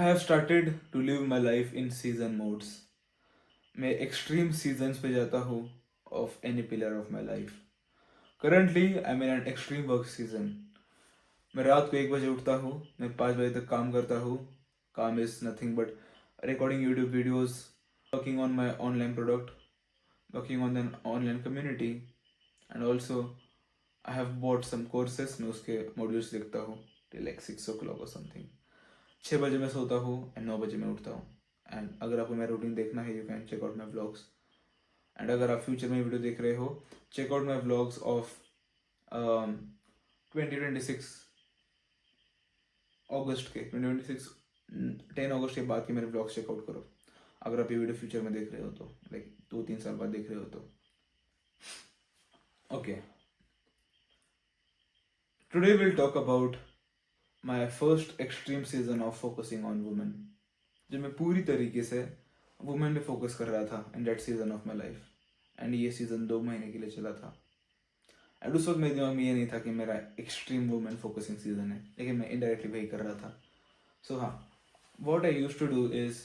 I have started to live my life in season modes. मैं extreme seasons पे जाता हूँ of any pillar of my life. Currently, I'm in an extreme work season. मैं रात को 1 बजे उठता हूँ, मैं 5 बजे तक काम करता हूँ. काम is nothing but recording YouTube videos, working on my online product, working on an online community, and also I have bought some courses. मैं उसके modules देखता हूँ till like 6 o'clock or something. 6 बजे मैं सोता हूँ एंड 9 बजे मैं उठता हूँ. एंड अगर आपको मेरा रूटीन देखना है, you can check out my vlogs. And अगर आप फ्यूचर में वीडियो देख रहे हो, check out my vlogs of 2026 अगस्त के 2026 10 अगस्त के बाद के मेरे व्लॉग्स चेकआउट करो. अगर आप ये वीडियो फ्यूचर में देख रहे हो तो, लाइक 2-3 साल बाद देख रहे हो तो. Okay, today will talk about my first extreme season of focusing on women. जब मैं पूरी तरीके से वुमेन पे फोकस कर रहा था in that season of my life. And ये सीजन 2 महीने के लिए चला था. एंड उस वक्त मेरे दिमाग में ये नहीं था कि मेरा एक्सट्रीम वुमेन फोकसिंग सीजन है, लेकिन मैं इनडायरेक्टली वही कर रहा था. सो हाँ, what I used to do is,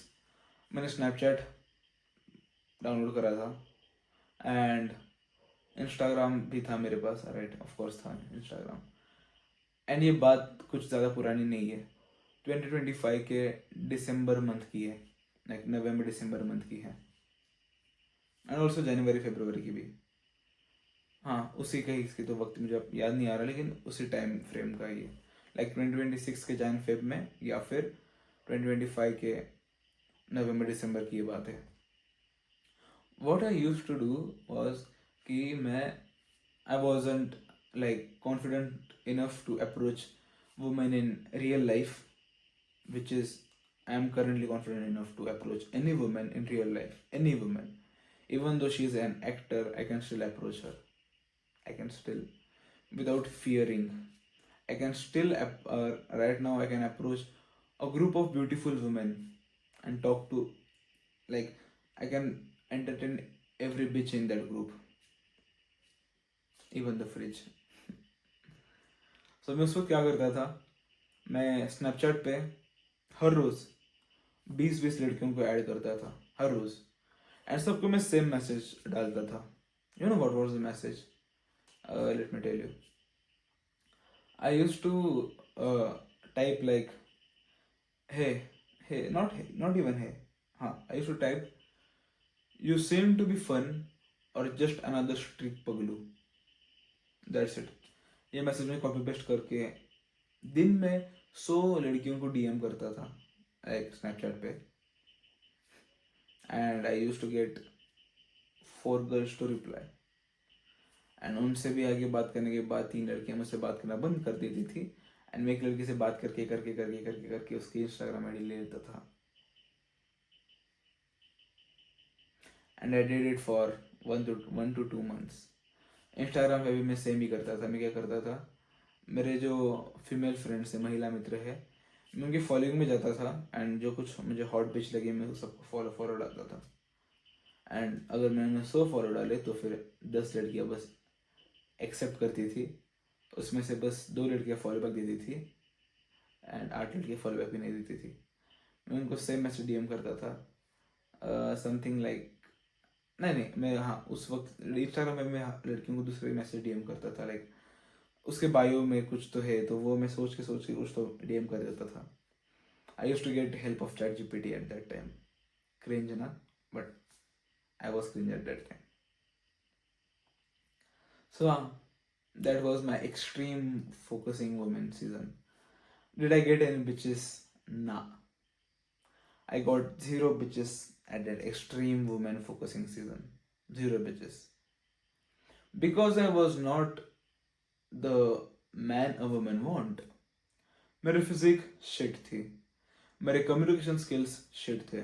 मैंने स्नैपचैट डाउनलोड करा था एंड इंस्टाग्राम भी था मेरे पास. राइट, ऑफकोर्स था इंस्टाग्राम. एंड ये बात कुछ ज़्यादा पुरानी नहीं है, 2025 के दिसंबर मंथ की है, लाइक नवंबर दिसंबर मंथ की है. एंड ऑल्सो जनवरी फरवरी की भी. हाँ, उसी का ही, इसकी तो वक्त मुझे अब याद नहीं आ रहा, लेकिन उसी टाइम फ्रेम का ही है. लाइक 2026 के जैन फेब में, या फिर 2025 के नवंबर दिसंबर की ये बात है. What I used to do was कि मैं I wasn't like confident enough to approach women in real life, which is I am currently confident enough to approach any woman in real life. Any woman, even though she is an actor, I can still approach her. I can still, without fearing, I can still right now I can approach a group of beautiful women and talk to, like, I can entertain every bitch in that group, even the fridge. So मैं उस वक्त क्या करता था, मैं Snapchat पे हर रोज़ 20-20 लड़कियों को ऐड करता था हर रोज़. एंड सबको मैं सेम मैसेज डालता था. You know what was the message? Let me tell you. I used to type like hey, not even hey. हाँ, I used to type you seem to be fun और just another street पगलू. That's it. ये message में copy paste करके दिन में 100 लड़कियों को डीएम करता था एक स्नैपचैट पे. And I used to get 4 girls to reply. And उनसे भी आगे बात करने के बाद 3 लड़कियां मुझसे बात करना बंद कर देती थी. एंड मैं एक लड़की से बात करके करके करके करके करके उसकी इंस्टाग्राम आईडी ले लेता था. And I did it for 1 to 2 months. Instagram पे भी मैं सेम ही करता था. मैं क्या करता था, मेरे जो फीमेल फ्रेंड्स है, महिला मित्र है, मैं उनकी फॉलोइंग में जाता था. एंड जो कुछ मुझे हॉट पिच लगे मैं सबको फॉलो डालता था. एंड अगर मैंने 100 फॉलो डाले तो फिर 10 लड़कियां बस एक्सेप्ट करती थी. उसमें से बस 2 लड़कियां फॉलो बैक देती थी एंड 8 लड़कियां फॉलो बैक भी नहीं देती थी. मैं उनको सेम मैसेज डीएम करता था, समथिंग लाइक, नहीं, मैं, हाँ, उस वक्त इंस्टाग्राम में मैं लड़कियों को दूसरे मैसेज डीएम करता था. लाइक उसके बायो में कुछ तो है, तो वो मैं सोच के कुछ तो डीएम कर देता था. I used to get help of ChatGPT at that time. Cringe ना, but I was cringe at that time. So that was my extreme focusing women season. Did I get any bitches? Nah. I got 0 bitches at that extreme women focusing season. 0 bitches. Because I was not the man a woman want. मेरे physique shit थी, मेरे communication skills shit थे,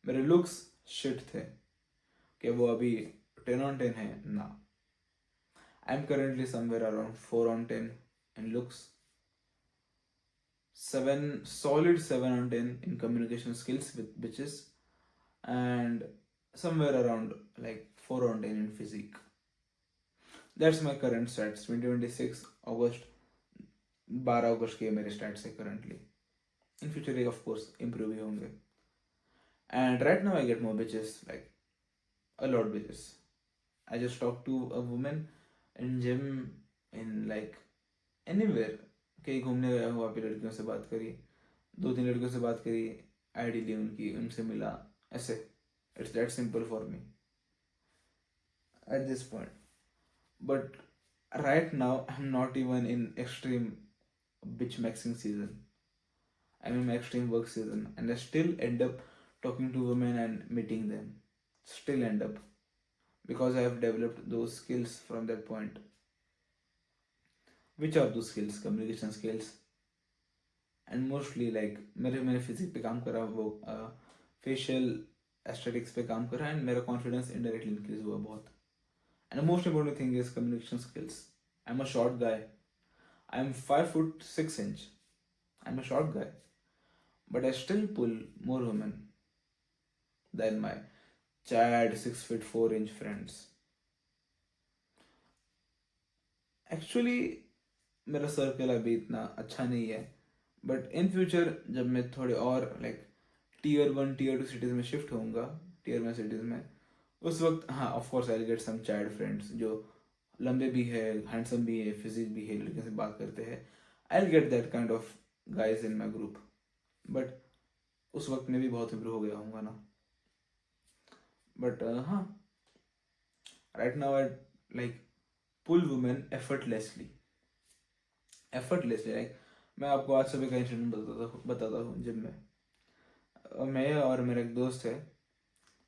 मेरे looks shit थे. कि वो अभी 10 on 10 है ना. I'm currently somewhere around 4 on 10 in looks, 7 on 10 in communication skills with bitches, and somewhere around like 4 on 10 in physique. That's my current stats. 2026 August, 12 अगस्त के मेरे stats है currently. इन फ्यूचर ये ऑफ कोर्स इम्प्रूव ही होंगे. And right now I get more bitches, like a lot bitches. I just talk to a woman in gym, in like anywhere. कहीं घूमने गया हूँ, वहाँ पे लड़कियों से बात करी, 2-3 लड़कियों से बात करी, आईडी ली उनकी, उनसे मिला, ऐसे. It's that simple for me at this point. But right now, I'm not even in extreme bitch maxing season. I'm in my extreme work season, and I still end up talking to women and meeting them. Still end up, because I have developed those skills from that point. Which are those skills? Communication skills. And mostly like मैंने physique पे काम करा, वो facial aesthetics पे काम करा, and मेरा confidence indirectly increase हुआ बहुत. And the most important thing is communication skills. I'm a short guy. I'm 5'6". I'm a short guy, but I still pull more women than my Chad 6'4" friends. Actually, मेरा circle अभी इतना अच्छा नहीं है, but in future जब मैं थोड़े और लाइक Tier 1 Tier 2 सिटीज़ में शिफ्ट होऊंगा, Tier 1 सिटीज़ में, उस वक्त हाँ of course I get some chad friends जो लंबे भी है, हैंडसम भी है, फिजिक भी है, लड़कियों से बात करते हैं. I get that kind of guys in my group. But उस वक्त में भी बहुत इम्प्रूव हो गया होऊंगा ना. बट हाँ, right now I like pull women effortlessly. Like मैं आपको आज सुबह का इंसिडेंट बताता हूँ. जिम में मैं और मेरा एक दोस्त है,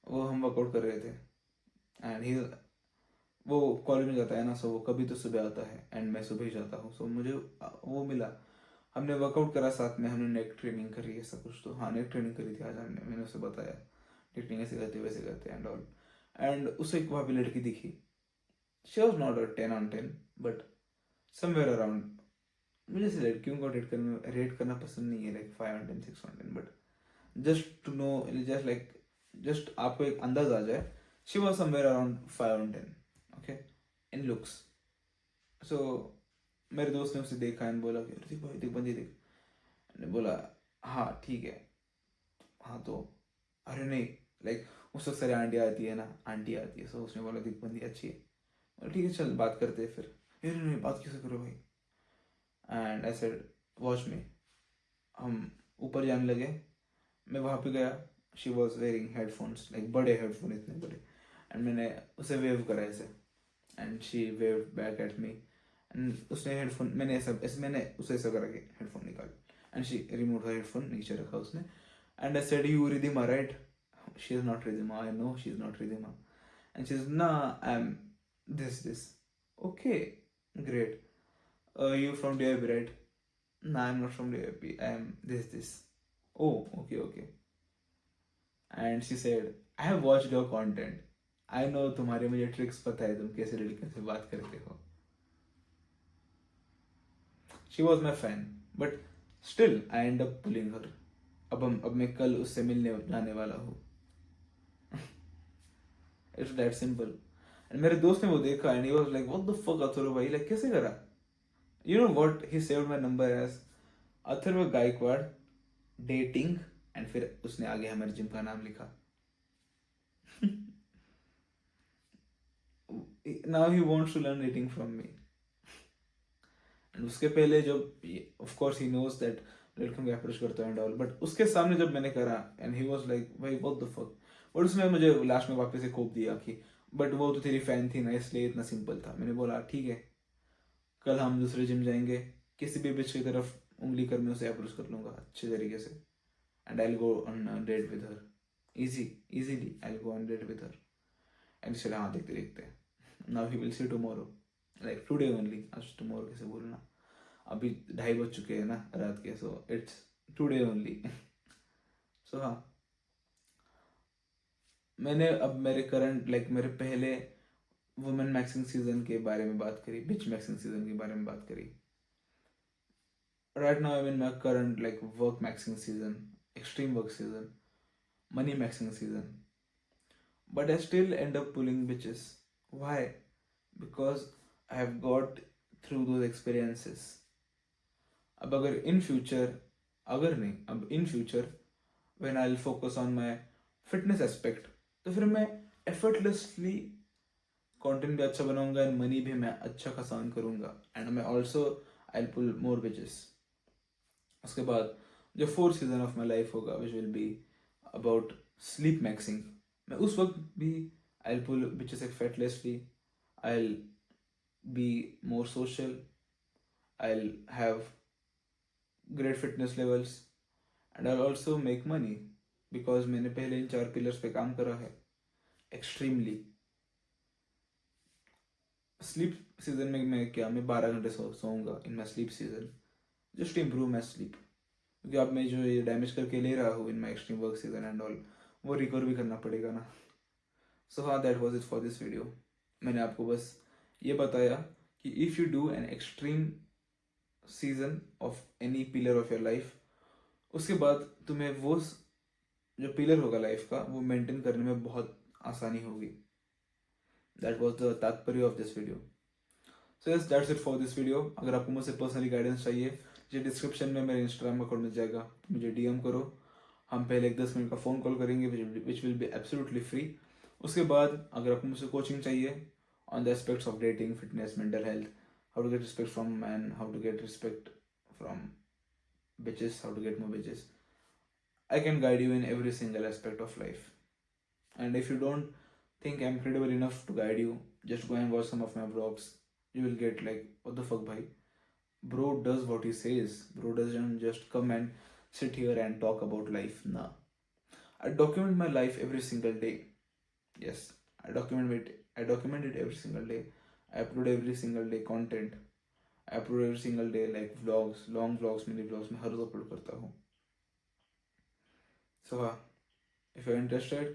वो हम वर्कआउट कर रहे थे, एंड ही वो कॉलेज में जाता है ना, सो वो कभी तो सुबह आता है एंड मैं सुबह ही जाता हूँ. सो मुझे वो मिला, हमने वर्कआउट करा साथ में, हमने नेक ट्रेनिंग करी, ऐसा कुछ. तो हाँ, नेक ट्रेनिंग करी थी आज हमने. मैंने उसे बताया ट्रेनिंग ऐसे करते वैसे करते एंड ऑल. एंड उसे एक वहाँ पे लड़की दिखी. She was not a 10/10, but somewhere around. मुझे ऐसे लड़कियों को रेट करना पसंद नहीं है, like 5/10 6/10, but just to know, जस्ट आपको एक अंदाज आ जाए. She was somewhere around 5/10, okay, in looks. So मेरे दोस्त ने उसे देखा एंड बोला कि ऋतिक भाई देख बंदी देख. मैंने बोला हाँ ठीक है. हाँ तो अरे नहीं, लाइक उस वक्त सारी आंटी आती है ना, आंटी आती है. सो उसने बोला देख बंदी अच्छी है. बोला ठीक है चल बात करते हैं फिर. नहीं नहीं बात कैसे करो भाई. एंड आई सेड वॉच मी. हम ऊपर जाने लगे, मैं वहाँ पे गया. She was wearing headphones, like बड़े हेडफोन, इतने बड़े. एंड मैंने उसे वेव करा ऐसे, and she waived back at me. And उसने हेडफोन, मैंने उसे ऐसा करा कि हेडफोन निकाल, and she remove her headphone, नीचे रखा उसने. And I said you Ridhima right. She is not Ridhima, I know she is not Ridhima. And she is ना, I am this. Okay great. You from DIP right? No, I'm not from DIP, I am this. Oh, okay. And she said I have watched your content, I know तुम्हारे मुझे tricks पता है, तुम कैसे लड़कियों से बात करते हो. She was my fan, but still I end up pulling her. अब मैं कल उससे मिलने जाने वाला हूँ. It's that simple. And मेरे दोस्त ने वो देखा and he was like what the fuck Atharva भाई, like कैसे करा. You know what he saved my number as? Atharva Gaikwad dating, and फिर उसने आगे हमारे जिम का नाम लिखा. Now he wants to learn dating from me. And उसके पहले जब of course he knows that लड़कियों को अप्रोच करता है एंड ऑल, बट उसके सामने जब मैंने करा एंड ही वाज लाइक भाई व्हाट द फक. और उसने मुझे लास्ट में वापस से कोप दिया कि बट वो तो तेरी फैन थी ना, इसलिए इतना सिंपल था. मैंने बोला ठीक है, कल हम दूसरे जिम जाएंगे, किसी भी बिच की तरफ उंगली कर मैं उसे अप्रोच कर लूंगा अच्छे तरीके से, and I will go on date with her easily. I'll go on date with her. And she said हाँ देखते हैं. Now he will see tomorrow, like today only. आज tomorrow कैसे बोलना, अभी 2:30 बज चुके हैं ना रात के. So it's today only. So हाँ, मैंने अब मेरे करंट मेरे पहले वुमेन मैक्सिंग सीजन के बारे में बात करी, बिच मैक्सिंग सीजन के बारे में बात करी. Right now I'm in my current work maxing season, extreme work season, money maxing season. But I still end up pulling bitches. Why? Because I have got through those experiences. अब अगर in future अगर नहीं, अब in future when I will focus on my fitness aspect, तो फिर मैं effortlessly content भी अच्छा बनाऊंगा एंड मनी भी मैं अच्छा खासा अर्न करूंगा, एंड मैं also I will pull more bitches. उसके बाद जो fourth season of my life होगा which will be about sleep maxing, मैं उस वक्त भी I will pull bitches effortlessly, I will be more social, I will have great fitness levels, and I'll also make money because मैंने पहले इन 4 pillars पे काम करा है एक्सट्रीमली। स्लीप सीजन में मैं 12 घंटे सोऊंगा in my sleep season, just improve my sleep, क्योंकि अब मैं जो ये डैमेज करके ले रहा हूँ in my extreme work season and all, वो रिकवर भी करना पड़ेगा ना। सो हाँ, that was it for this video. मैंने आपको बस ये बताया कि if you do an extreme season of any pillar of your life, उसके बाद तुम्हें वो जो पिलर होगा लाइफ का वो मेंटेन करने में बहुत आसानी होगी। दैट वाज द तात्पर्य of this video. So yes, that's it for this video. अगर आपको मुझसे पर्सनली गाइडेंस चाहिए, मुझे डिस्क्रिप्शन में मेरे इंस्टाग्राम अकाउंट मिल जाएगा, मुझे डीएम करो। हम पहले एक 10 मिनट का फ़ोन कॉल करेंगे which will be absolutely free. उसके बाद अगर आपको मुझसे कोचिंग चाहिए on the aspects of dating, fitness, mental health, how to get respect from man, how to get respect from bitches, how to get more bitches, I can guide you in every single aspect of life. And if you don't think I'm credible enough to guide you, just go and watch some of my vlogs. You will get like, what the fuck, bhai? Bro does what he says. Bro doesn't just come and sit here and talk about life. Nah. I document my life every single day. Yes, I document it. I document it every single day. I upload every single day content. I upload every single day like vlogs, long vlogs, mini vlogs. मैं हर रोज upload करता हूँ। So if you're interested,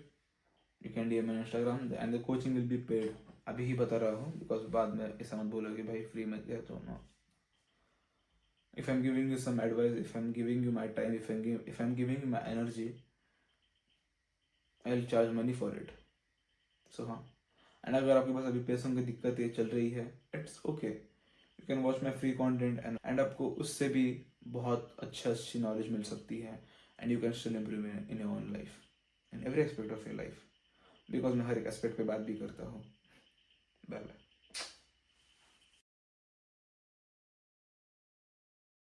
you can DM on Instagram and the coaching will be paid. अभी ही बता रहा हूँ because बाद में ऐसा मत बोलो कि भाई फ्री में दिया तो no. If I'm giving you some advice, if I'm giving you my time, if I'm giving you my energy, I'll charge money for it. So हाँ, and अगर आपके पास अभी पैसों की दिक्कत है चल रही है, it's okay. You can watch my free content and आपको उससे भी बहुत अच्छी नॉलेज मिल सकती है, and you can still improve in your own life, in every aspect of your life, because मैं हर एक एस्पेक्ट पे बात भी करता हूँ। Bye bye.